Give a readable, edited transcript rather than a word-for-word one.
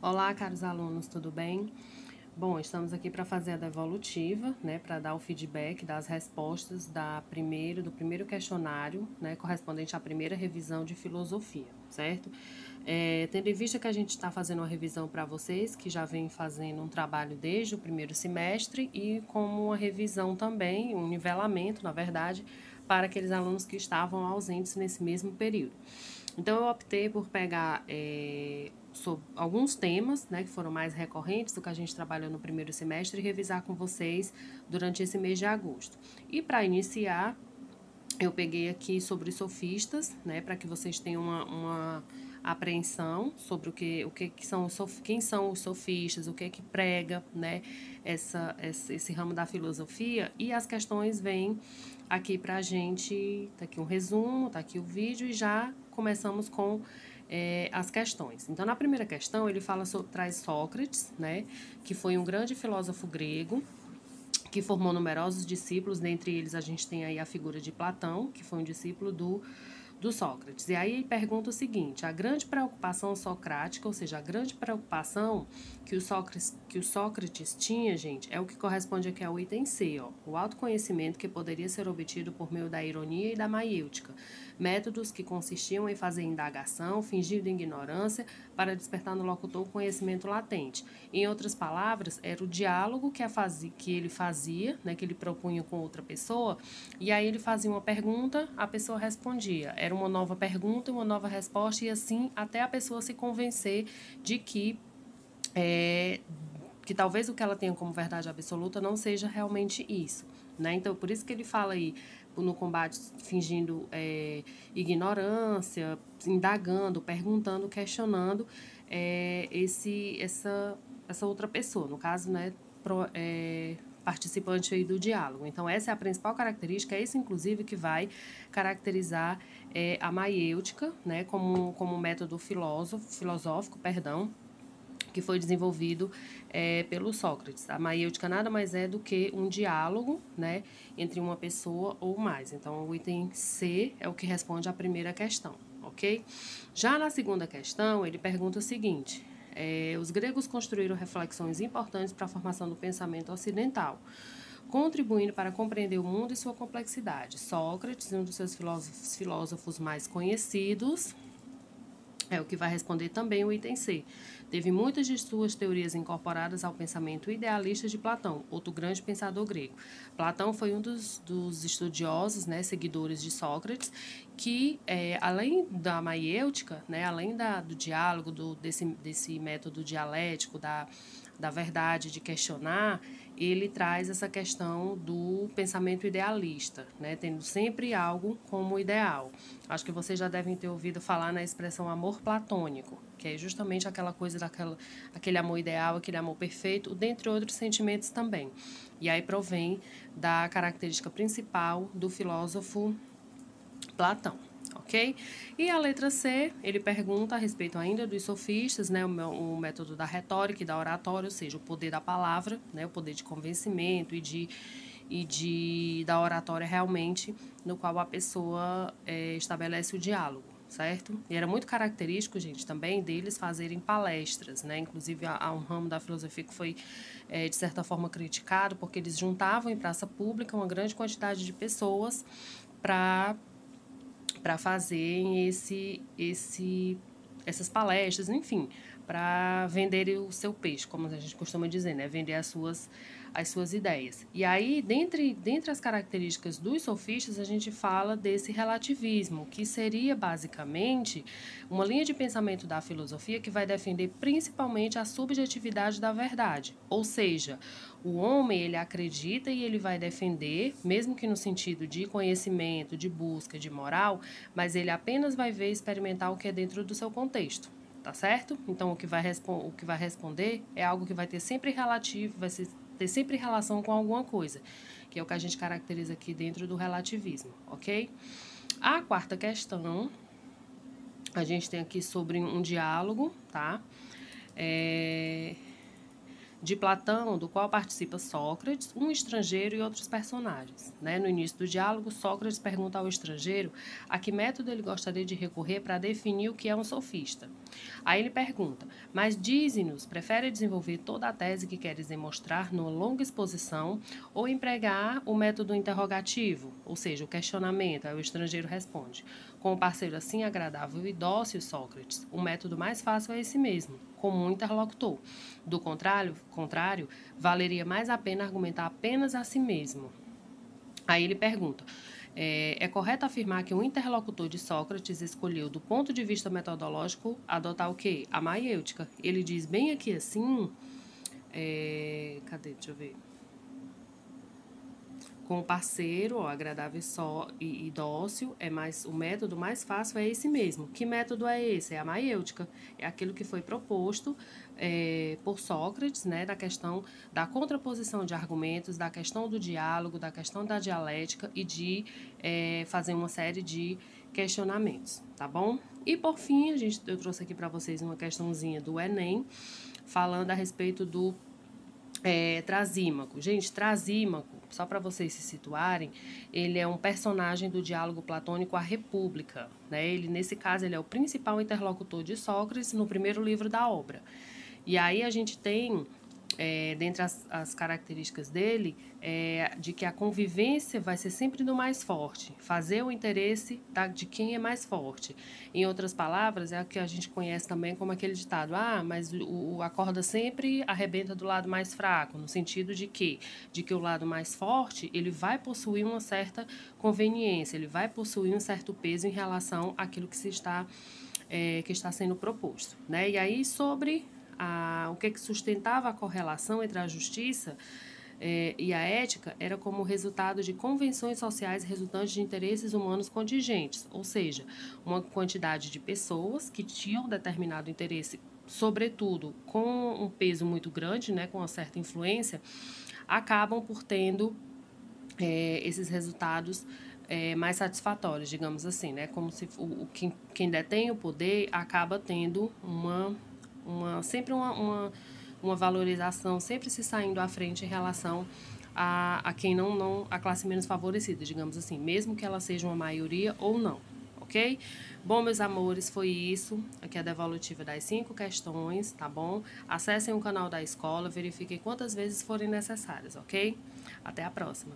Olá, caros alunos, tudo bem? Bom, estamos aqui para fazer a devolutiva, né, para dar o feedback das respostas do primeiro questionário, né, correspondente à primeira revisão de filosofia, certo? Tendo em vista que a gente está fazendo uma revisão para vocês, que já vem fazendo um trabalho desde o primeiro semestre, e como uma revisão também, um nivelamento, na verdade, para aqueles alunos que estavam ausentes nesse mesmo período. Então, eu optei por pegar sobre alguns temas, né, que foram mais recorrentes do que a gente trabalhou no primeiro semestre e revisar com vocês durante esse mês de agosto. E para iniciar, eu peguei aqui sobre sofistas, né, para que vocês tenham uma apreensão sobre o que são quem são os sofistas, o que prega, né, esse ramo da filosofia, e as questões vêm aqui para a gente, tá aqui um resumo, tá aqui o vídeo e já começamos com as questões. Então, na primeira questão, ele traz Sócrates, né, que foi um grande filósofo grego, que formou numerosos discípulos, dentre eles a gente tem aí a figura de Platão, que foi um discípulo do Sócrates. E aí ele pergunta o seguinte: a grande preocupação socrática, ou seja, a grande preocupação que o Sócrates tinha, gente, é o que corresponde aqui ao item C, ó, o autoconhecimento que poderia ser obtido por meio da ironia e da maiêutica, métodos que consistiam em fazer indagação, fingindo ignorância, para despertar no locutor o conhecimento latente. Em outras palavras, era o diálogo que ele fazia, né, que ele propunha com outra pessoa, e aí ele fazia uma pergunta, a pessoa respondia. Era uma nova pergunta, uma nova resposta, e assim até a pessoa se convencer de que talvez o que ela tenha como verdade absoluta não seja realmente isso, né? Então, por isso que ele fala aí no combate fingindo ignorância, indagando, perguntando, questionando essa outra pessoa, no caso, né, participante aí do diálogo. Então, essa é a principal característica, é isso, inclusive, que vai caracterizar a maiêutica, né, como método filosófico, que foi desenvolvido pelo Sócrates. A maiêutica nada mais é do que um diálogo, né, entre uma pessoa ou mais. Então, o item C é o que responde à primeira questão, ok? Já na segunda questão, ele pergunta o seguinte: os gregos construíram reflexões importantes para a formação do pensamento ocidental, contribuindo para compreender o mundo e sua complexidade. Sócrates, um dos seus filósofos mais conhecidos, é o que vai responder também o item C. Teve muitas de suas teorias incorporadas ao pensamento idealista de Platão, outro grande pensador grego. Platão foi um dos estudiosos, né, seguidores de Sócrates, que, além da maiêutica, né, além do diálogo, desse método dialético, da verdade, de questionar, ele traz essa questão do pensamento idealista, né, tendo sempre algo como ideal. Acho que vocês já devem ter ouvido falar na expressão amor platônico, que é justamente aquela coisa aquele amor ideal, aquele amor perfeito, dentre outros sentimentos também. E aí provém da característica principal do filósofo Platão. Ok? E a letra C, ele pergunta a respeito ainda dos sofistas, né, o método da retórica e da oratória, ou seja, o poder da palavra, né, o poder de convencimento da oratória realmente, no qual a pessoa estabelece o diálogo, certo? E era muito característico, gente, também deles fazerem palestras, né? Inclusive, há um ramo da filosofia que foi, de certa forma, criticado, porque eles juntavam em praça pública uma grande quantidade de pessoas para fazerem essas palestras, enfim, para vender o seu peixe, como a gente costuma dizer, né? Vender as suas ideias. E aí, dentre as características dos sofistas, a gente fala desse relativismo, que seria basicamente uma linha de pensamento da filosofia que vai defender principalmente a subjetividade da verdade. Ou seja, o homem, ele acredita e ele vai defender, mesmo que no sentido de conhecimento, de busca, de moral, mas ele apenas vai ver e experimentar o que é dentro do seu contexto. Tá certo? Então, o que vai responder é algo que vai ter sempre relativo, ter sempre relação com alguma coisa, que é o que a gente caracteriza aqui dentro do relativismo, ok? A quarta questão, a gente tem aqui sobre um diálogo, tá? De Platão, do qual participa Sócrates, um estrangeiro e outros personagens. Né? No início do diálogo, Sócrates pergunta ao estrangeiro a que método ele gostaria de recorrer para definir o que é um sofista. Aí ele pergunta, mas dize-nos, prefere desenvolver toda a tese que queres demonstrar numa longa exposição ou empregar o método interrogativo, ou seja, o questionamento? Aí o estrangeiro responde, com um parceiro assim agradável e dócil, Sócrates, o método mais fácil é esse mesmo, como um interlocutor. Do contrário, valeria mais a pena argumentar apenas a si mesmo. Aí ele pergunta, é correto afirmar que o interlocutor de Sócrates escolheu, do ponto de vista metodológico, adotar o quê? A maiêutica. Ele diz bem aqui assim, cadê? Deixa eu ver. Com o parceiro, ó, agradável e dócil, o método mais fácil é esse mesmo. Que método é esse? É a maiêutica. É aquilo que foi proposto por Sócrates, né, da questão da contraposição de argumentos, da questão do diálogo, da questão da dialética e de fazer uma série de questionamentos, tá bom? E por fim, eu trouxe aqui para vocês uma questãozinha do Enem, falando a respeito do Trasímaco. Gente, Trasímaco, só para vocês se situarem, ele é um personagem do diálogo platônico A República, né? Ele, nesse caso, ele é o principal interlocutor de Sócrates no primeiro livro da obra. E aí a gente tem, dentre as características dele, de que a convivência vai ser sempre do mais forte, fazer o interesse de quem é mais forte. Em outras palavras, é o que a gente conhece também como aquele ditado, mas a corda sempre arrebenta do lado mais fraco, no sentido de que o lado mais forte, ele vai possuir uma certa conveniência, ele vai possuir um certo peso em relação àquilo que que está sendo proposto, né? E aí, sobre o que sustentava a correlação entre a justiça e a ética era como resultado de convenções sociais resultantes de interesses humanos contingentes, ou seja, uma quantidade de pessoas que tinham determinado interesse, sobretudo com um peso muito grande, né, com uma certa influência, acabam por tendo esses resultados mais satisfatórios, digamos assim, né? Como se quem detém o poder acaba tendo sempre uma valorização, sempre se saindo à frente em relação a quem a classe menos favorecida, digamos assim, mesmo que ela seja uma maioria ou não, ok? Bom, meus amores, foi isso. Aqui é a devolutiva das 5 questões, tá bom? Acessem o canal da escola, verifiquem quantas vezes forem necessárias, ok? Até a próxima.